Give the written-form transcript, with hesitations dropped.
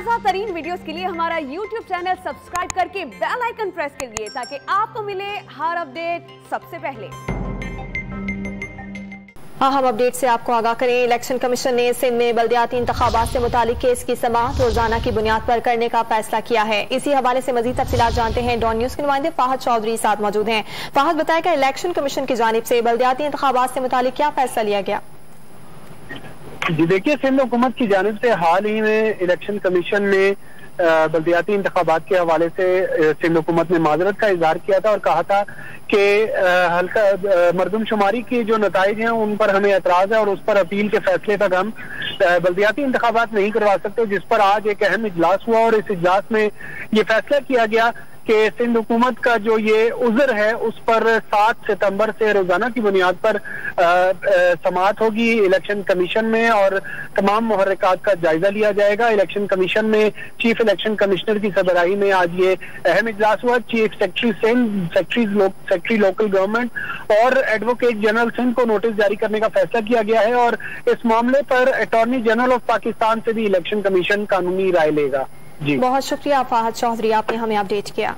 ताज़ा तरीन वीडियोस के लिए हमारा YouTube चैनल सब्सक्राइब करके बेल आइकन प्रेस करिए ताकि आपको मिले हर अपडेट सबसे पहले। अहम अपडेट से आपको आगाह करें। इलेक्शन कमीशन ने सिंध में बल्दियाती इंतखाबात से मुतालिक केस की समाअत रोजाना की बुनियाद पर करने का फैसला किया है। इसी हवाले से मजीद तफसीलात जानते हैं। डॉन न्यूज के नुमाइंदे फाहद चौधरी साथ मौजूद हैं। फाहद, बताएगा इलेक्शन कमीशन की जानिब से बल्दियाती इंतखाबात से मुतालिक क्या फैसला लिया गया? जी देखिए, सिंध हुकूमत की जानिब से हाल ही में इलेक्शन कमीशन ने बल्दियाती इंतखाबात के हवाले से सिंध हुकूमत ने माजरत का इजहार किया था और कहा था कि हल्का मरदमशुमारी के जो नताइज हैं उन पर हमें एतराज है और उस पर अपील के फैसले तक हम बल्दियाती इंतखाबात नहीं करवा सकते, जिस पर आज एक अहम इजलास हुआ और इस इजलास में ये फैसला किया गया कि सिंध हुकूमत का जो ये उज़र है उस पर 7 सितंबर से रोजाना की बुनियाद पर समाअत होगी इलेक्शन कमीशन में और तमाम मुहर्रिकात का जायजा लिया जाएगा। इलेक्शन कमीशन में चीफ इलेक्शन कमिश्नर की सरबराही में आज ये अहम इजलास हुआ। Chief secretary Sindh, secretary local government और एडवोकेट जनरल सिंध को नोटिस जारी करने का फैसला किया गया है और इस मामले पर अटॉर्नी जनरल ऑफ पाकिस्तान से भी इलेक्शन कमीशन कानूनी राय लेगा। जी बहुत शुक्रिया फाहद चौधरी, आपने हमें अपडेट किया।